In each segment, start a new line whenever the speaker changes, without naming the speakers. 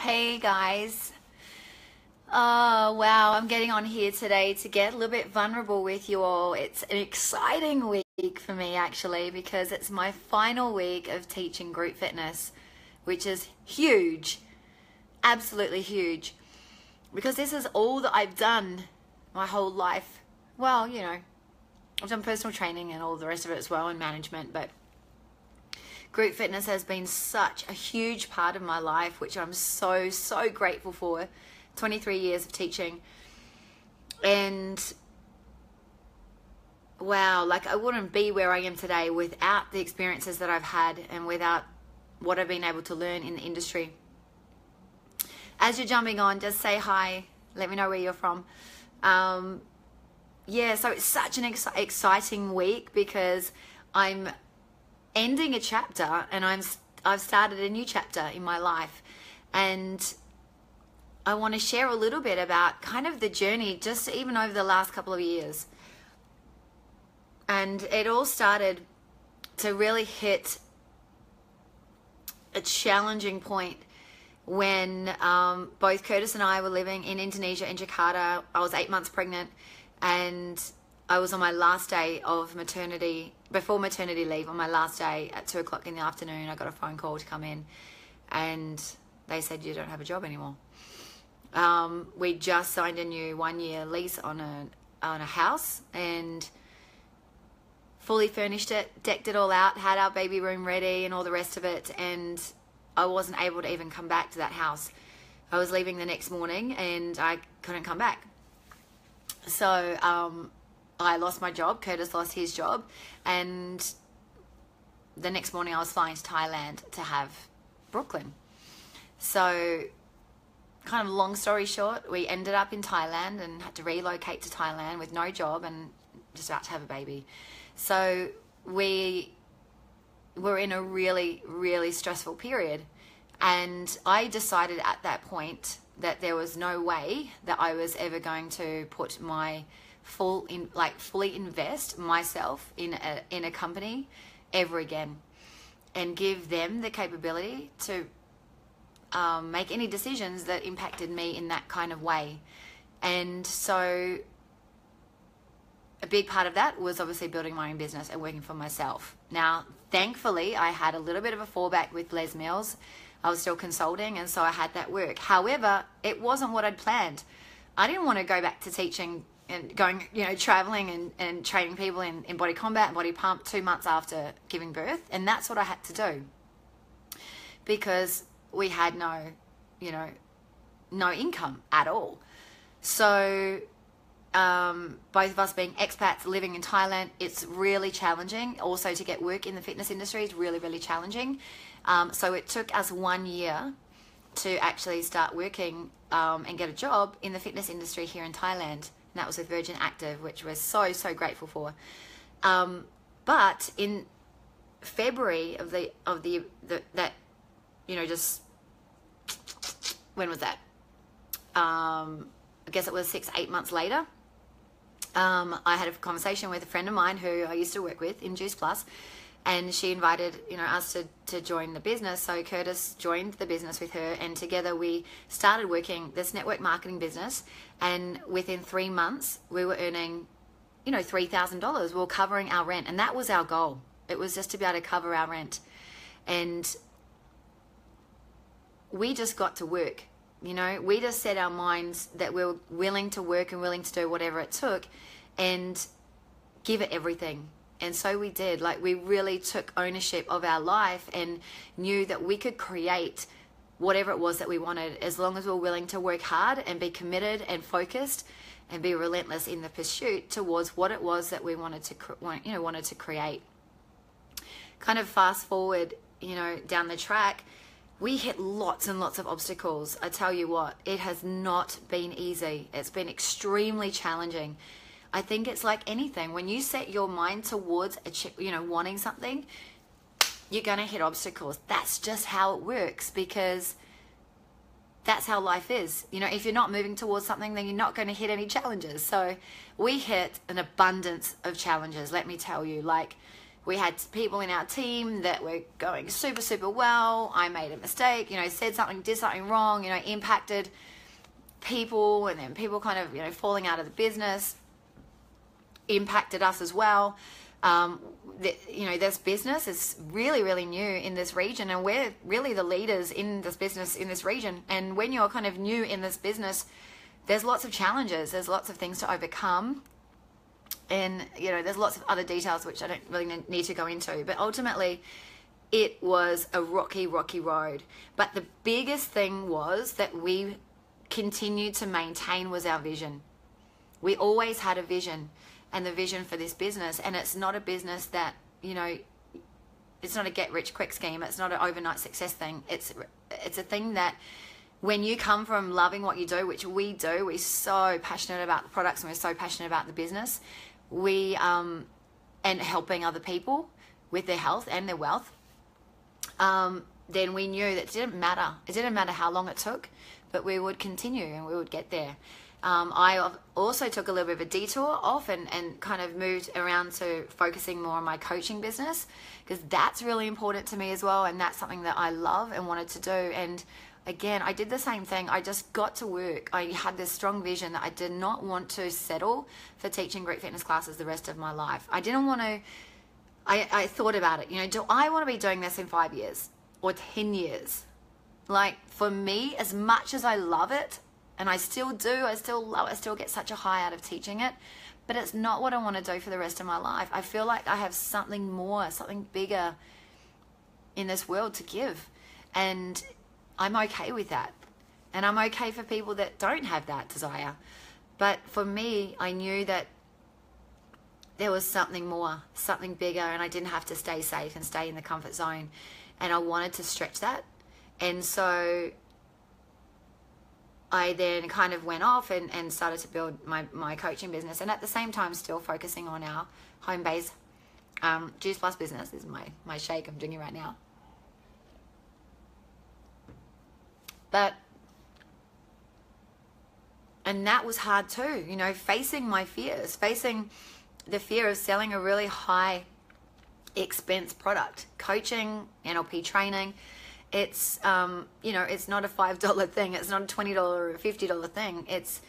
Hey guys. Oh wow, I'm getting on here today to get a little bit vulnerable with you all. It's an exciting week for me actually because it's my final week of teaching group fitness, which is huge, absolutely huge, because this is all that I've done my whole life. Well, I've done personal training and all the rest of it as well, and management, but group fitness has been such a huge part of my life, which I'm so grateful for. 23 years of teaching. And wow, like I wouldn't be where I am today without the experiences that I've had and without what I've been able to learn in the industry. As you're jumping on, just say hi. Let me know where you're from. Yeah, so it's such an exciting week because I'm ending a chapter and I've started a new chapter in my life, and I want to share a little bit about kind of the journey just even over the last couple of years. And it all started to really hit a challenging point when both Curtis and I were living in Indonesia, in Jakarta. I was 8 months pregnant, and I was on my last day of maternity, before maternity leave, on my last day at 2 o'clock in the afternoon. I got a phone call to come in, and they said, you don't have a job anymore. We just signed a new 1-year lease on a house and fully furnished it, decked it all out, had our baby room ready and all the rest of it, and I wasn't able to even come back to that house. I was leaving the next morning and I couldn't come back. So I lost my job, Curtis lost his job, and the next morning I was flying to Thailand to have Brooklyn. So kind of long story short, we ended up in Thailand and had to relocate to Thailand with no job and just about to have a baby. So we were in a really stressful period, and I decided at that point that there was no way that I was ever going to put my fully invest myself in a company ever again and give them the capability to make any decisions that impacted me in that kind of way. And so a big part of that was obviously building my own business and working for myself. Now, thankfully, I had a little bit of a fallback with Les Mills. I was still consulting, and so I had that work. However, it wasn't what I'd planned. I didn't want to go back to teaching and going, traveling and training people in body combat and body pump 2 months after giving birth. And that's what I had to do because we had no income at all. So both of us being expats living in Thailand, it's really challenging. Also to get work in the fitness industry is really challenging. So it took us 1 year to actually start working and get a job in the fitness industry here in Thailand. And that was with Virgin Active, which we're so grateful for. But in February just when was that? I guess it was 6-8 months later. I had a conversation with a friend of mine who I used to work with in Juice Plus, and she invited us to join the business. So Curtis joined the business with her, and together we started working this network marketing business. And within 3 months, we were earning, $3,000. We were covering our rent, and that was our goal. It was just to be able to cover our rent, and we just got to work. We just set our minds that we were willing to work and willing to do whatever it took and give it everything. And so we did. Like, we really took ownership of our life and knew that we could create whatever it was that we wanted, as long as we were willing to work hard and be committed and focused and be relentless in the pursuit towards what it was that we wanted to create. Kind of fast forward, down the track, we hit lots and lots of obstacles. I tell you what, it has not been easy. It's been extremely challenging. I think it's like anything. When you set your mind towards wanting something, you're going to hit obstacles. That's just how it works, because that's how life is. If you're not moving towards something, then you're not going to hit any challenges. So we hit an abundance of challenges, let me tell you. Like, We had people in our team that were going super, super well. I made a mistake, said something, did something wrong, impacted people, and then people kind of, falling out of the business impacted us as well. This business is really, really new in this region, and we're really the leaders in this business in this region. And when you're kind of new in this business, there's lots of challenges. There's lots of things to overcome. And, there's lots of other details which I don't really need to go into. But ultimately, it was a rocky, rocky road. But the biggest thing was that we continued to maintain was our vision. We always had a vision, and the vision for this business. And it's not a business that, it's not a get-rich-quick scheme. It's not an overnight success thing. It's a thing that when you come from loving what you do, which we do, we're so passionate about the products and we're so passionate about the business, and helping other people with their health and their wealth, then we knew that it didn't matter. It didn't matter how long it took, but we would continue and we would get there. I also took a little bit of a detour off and kind of moved around to focusing more on my coaching business, because that's really important to me as well, and that's something that I love and wanted to do. And again, I did the same thing. I just got to work. I had this strong vision that I did not want to settle for teaching group fitness classes the rest of my life. I didn't want to, I thought about it, do I want to be doing this in 5 years or 10 years? Like, for me, as much as I love it, and I still do, I still get such a high out of teaching it, but it's not what I want to do for the rest of my life. I feel like I have something more, something bigger in this world to give. And I'm okay with that. And I'm okay for people that don't have that desire. But for me, I knew that there was something more, something bigger, and I didn't have to stay safe and stay in the comfort zone. And I wanted to stretch that. And so I then kind of went off and started to build my coaching business. And at the same time, still focusing on our home-based Juice Plus business. This is my shake I'm drinking right now. And that was hard too, facing my fears, facing the fear of selling a really high expense product. Coaching, NLP training, it's, it's not a $5 thing. It's not a $20 or a $50 thing. It's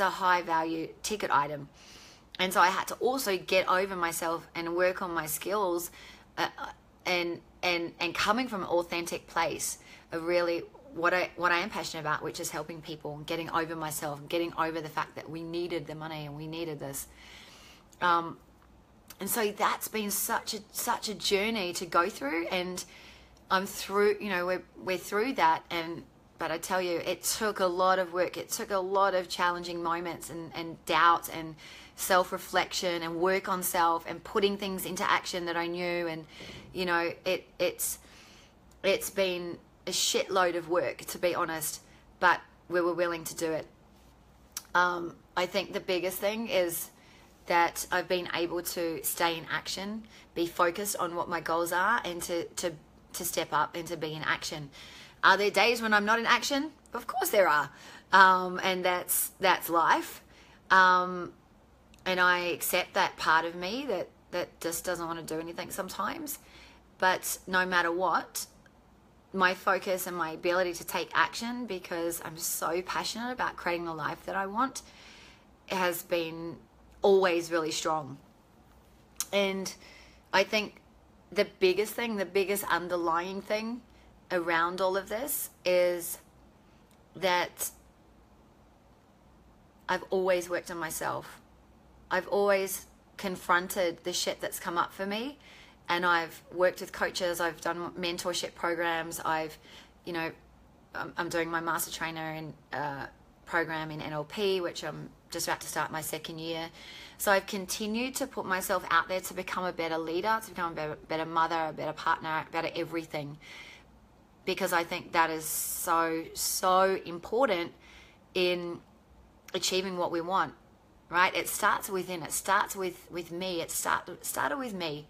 a high value ticket item. And so I had to also get over myself and work on my skills, and coming from an authentic place of really what I am passionate about, which is helping people, getting over myself, getting over the fact that we needed the money and we needed this. And so that's been such a journey to go through, and I'm through, we're through that. But I tell you, it took a lot of work. It took a lot of challenging moments and doubt and self-reflection and work on self and putting things into action that I knew. And, it's been a shitload of work, to be honest, but we were willing to do it. I think the biggest thing is that I've been able to stay in action, be focused on what my goals are, and to step up and to be in action. Are there days when I'm not in action? Of course there are. And that's life. And I accept that part of me that just doesn't want to do anything sometimes. But no matter what, my focus and my ability to take action, because I'm so passionate about creating the life that I want, has been always really strong. And I think the biggest underlying thing around all of this is that I've always worked on myself. I've always confronted the shit that's come up for me, and I've worked with coaches. I've done mentorship programs. I'm doing my master trainer program in NLP, which I'm just about to start my second year. So I've continued to put myself out there to become a better leader, to become a better mother, a better partner, better everything, because I think that is so important in achieving what we want, right? It starts within. It starts with me. It started with me.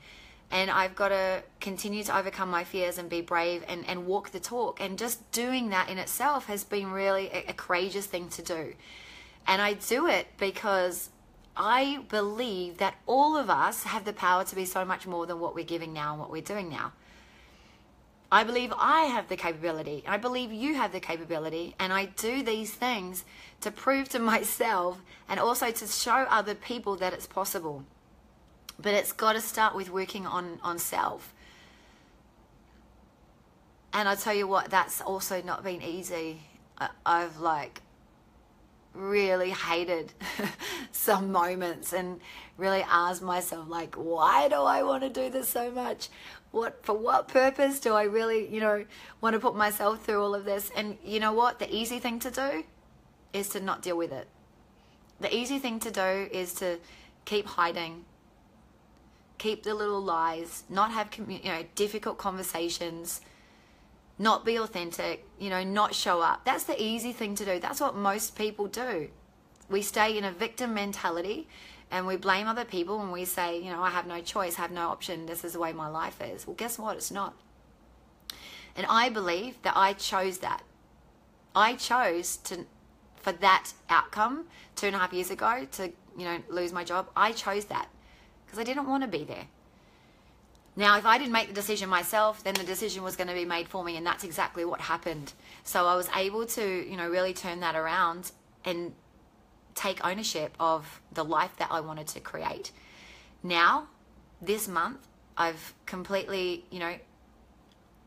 And I've got to continue to overcome my fears and be brave and walk the talk. And just doing that in itself has been really a courageous thing to do. And I do it because I believe that all of us have the power to be so much more than what we're giving now and what we're doing now. I believe I have the capability. I believe you have the capability. And I do these things to prove to myself and also to show other people that it's possible. But it's got to start with working on self. And I tell you what, that's also not been easy. I've like really hated some moments and really asked myself, like, why do I want to do this so much? For what purpose do I really, want to put myself through all of this? And you know what? The easy thing to do is to not deal with it. The easy thing to do is to keep hiding, keep the little lies, not have difficult conversations, not be authentic, not show up. That's the easy thing to do. That's what most people do. We stay in a victim mentality and we blame other people and we say, I have no choice, I have no option, this is the way my life is. Well, guess what? It's not. And I believe that I chose that. I chose for that outcome 2.5 years ago to, lose my job. I chose that because I didn't want to be there. Now, if I didn't make the decision myself, then the decision was going to be made for me, and that's exactly what happened. So I was able to, really turn that around and take ownership of the life that I wanted to create. Now, this month, I've completely,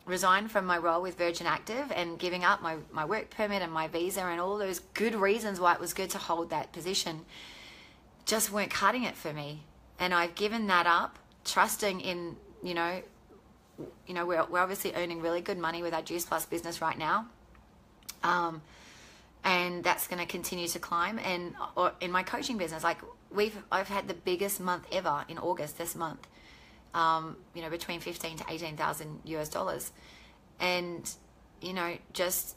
resigned from my role with Virgin Active and giving up my work permit and my visa and all those good reasons why it was good to hold that position just weren't cutting it for me. And I've given that up, trusting in, we're obviously earning really good money with our Juice Plus business right now. And that's going to continue to climb. And or in my coaching business, I've had the biggest month ever in August this month. Between 15 to 18,000 US dollars. And, just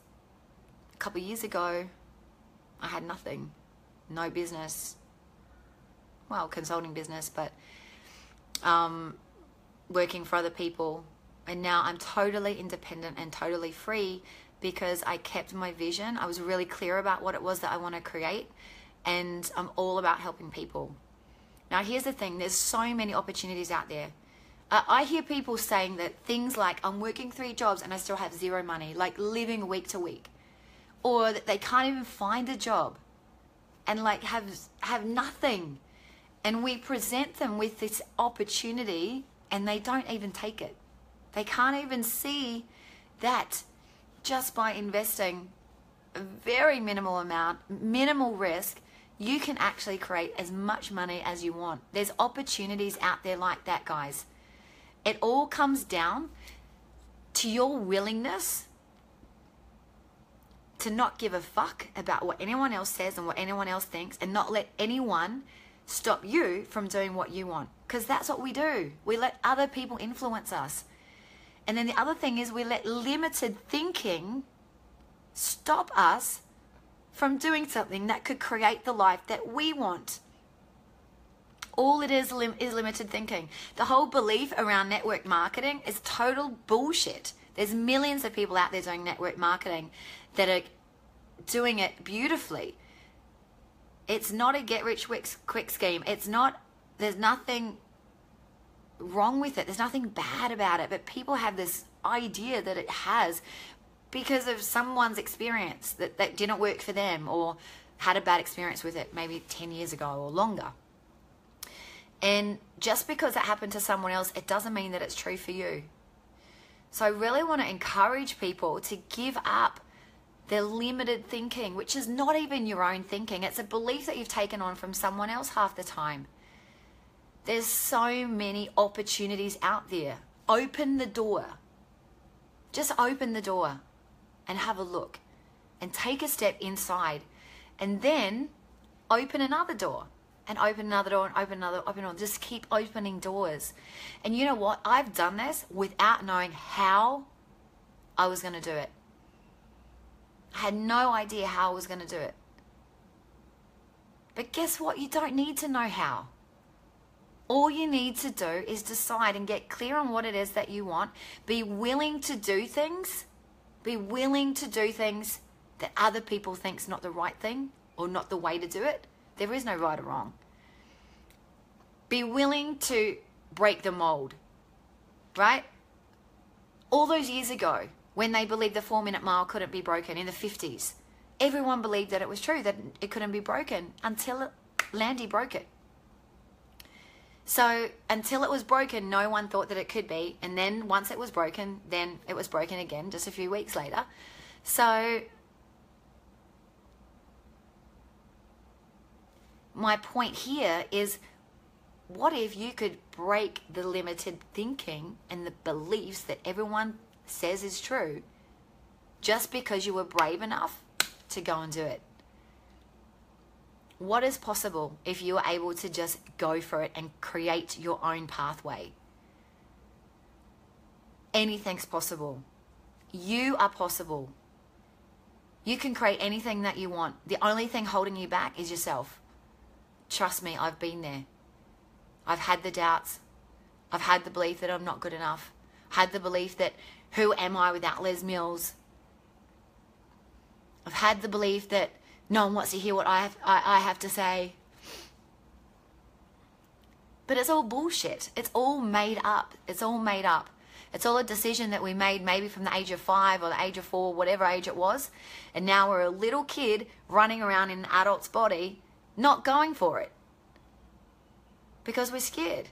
a couple of years ago, I had nothing, no business, well, consulting business, but working for other people. And now I'm totally independent and totally free because I kept my vision. I was really clear about what it was that I want to create, and I'm all about helping people. Now, here's the thing. There's so many opportunities out there. I hear people saying that things like, I'm working 3 jobs and I still have zero money, like living week to week. Or that they can't even find a job and like have nothing. And we present them with this opportunity and they don't even take it. They can't even see that just by investing a very minimal amount, minimal risk, you can actually create as much money as you want. There's opportunities out there like that, guys. It all comes down to your willingness to not give a fuck about what anyone else says and what anyone else thinks, and not let anyone stop you from doing what you want. Because that's what we do. We let other people influence us. And then the other thing is we let limited thinking stop us from doing something that could create the life that we want. All it is limited thinking. The whole belief around network marketing is total bullshit. There's millions of people out there doing network marketing that are doing it beautifully. It's not a get-rich-quick scheme. There's nothing wrong with it. There's nothing bad about it. But people have this idea that it has because of someone's experience that didn't work for them or had a bad experience with it maybe 10 years ago or longer. And just because it happened to someone else, it doesn't mean that it's true for you. So I really want to encourage people to give up their limited thinking, which is not even your own thinking. It's a belief that you've taken on from someone else half the time. There's so many opportunities out there. Open the door. Just open the door and have a look and take a step inside, and then open another door. And open another door and open another. Just keep opening doors. And you know what? I've done this without knowing how I was going to do it. I had no idea how I was going to do it. But guess what? You don't need to know how. All you need to do is decide and get clear on what it is that you want. Be willing to do things. Be willing to do things that other people think's not the right thing or not the way to do it. There is no right or wrong. Be willing to break the mold, right? All those years ago, when they believed the 4-minute mile couldn't be broken in the 50s, everyone believed that it was true, that it couldn't be broken until Landy broke it. So until it was broken, no one thought that it could be. And then once it was broken, then it was broken again just a few weeks later. So my point here is, what if you could break the limited thinking and the beliefs that everyone says is true just because you were brave enough to go and do it? What is possible if you are able to just go for it and create your own pathway? Anything's possible. You are possible. You can create anything that you want. The only thing holding you back is yourself. Trust me, I've been there. I've had the doubts. I've had the belief that I'm not good enough. Had the belief that who am I without Les Mills? I've had the belief that no one wants to hear what I have to say. But it's all bullshit. It's all made up. It's all made up. It's all a decision that we made maybe from the age of 5 or the age of 4, whatever age it was. And now we're a little kid running around in an adult's body, not going for it. Because we're scared.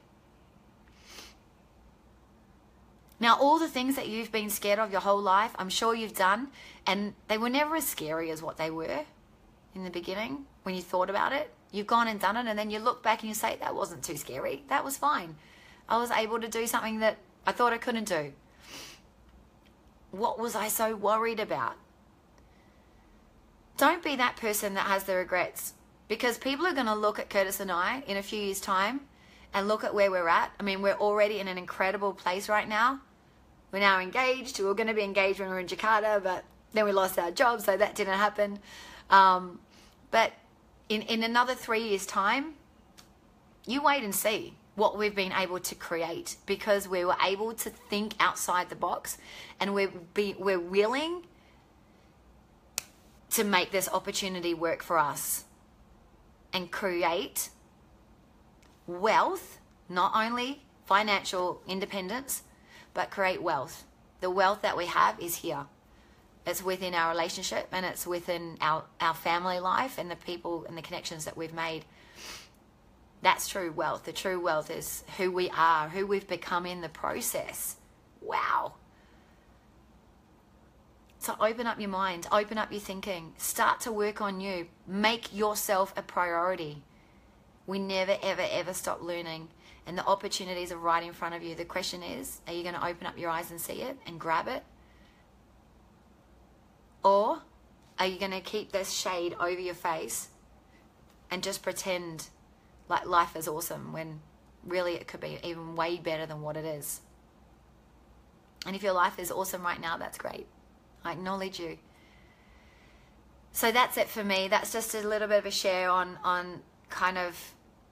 Now, all the things that you've been scared of your whole life, I'm sure you've done, and they were never as scary as what they were in the beginning when you thought about it. You've gone and done it, and then you look back and you say, that wasn't too scary. That was fine. I was able to do something that I thought I couldn't do. What was I so worried about? Don't be that person that has the regrets, because people are going to look at Curtis and I in a few years' time and look at where we're at. I mean, we're already in an incredible place right now. We're now engaged. We were going to be engaged when we were in Jakarta, but then we lost our job, so that didn't happen. But in another 3 years' time, you wait and see what we've been able to create, because we were able to think outside the box, and we're willing to make this opportunity work for us and create wealth, not only financial independence, but create wealth. The wealth that we have is here. It's within our relationship, and it's within our family life and the people and the connections that we've made. That's true wealth. The true wealth is who we are, who we've become in the process. Wow. So open up your mind, open up your thinking, start to work on you, make yourself a priority. We never, ever, ever stop learning, and the opportunities are right in front of you. The question is, are you going to open up your eyes and see it and grab it? Or are you going to keep this shade over your face and just pretend like life is awesome when really it could be even way better than what it is? And if your life is awesome right now, that's great. I acknowledge you. So that's it for me. That's just a little bit of a share on kind of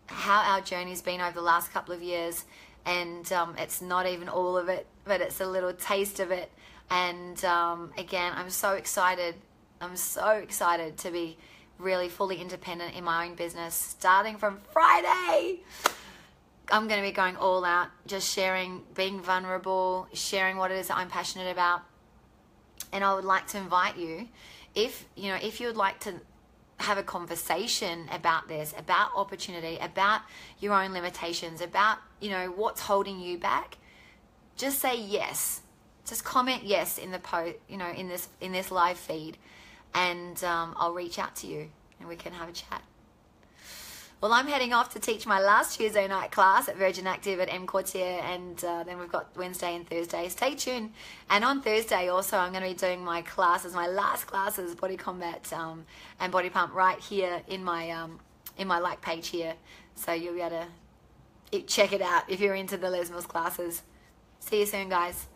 how our journey's been over the last couple of years. And it's not even all of it, but it's a little taste of it. And again, I'm so excited. I'm so excited to be really fully independent in my own business starting from Friday. I'm going to be going all out, just sharing, being vulnerable, sharing what it is that I'm passionate about. And I would like to invite you, if you would like to have a conversation about this, about opportunity, about your own limitations, about, what's holding you back, just say yes. Just comment yes in the post, in this live feed, and I'll reach out to you and we can have a chat. Well, I'm heading off to teach my last Tuesday night class at Virgin Active at M Quartier, and then we've got Wednesday and Thursday. Stay tuned. And on Thursday also, I'm going to be doing my classes, my last classes, Body Combat and Body Pump, right here in my like page here. So you'll be able to check it out if you're into the Les Mills classes. See you soon, guys.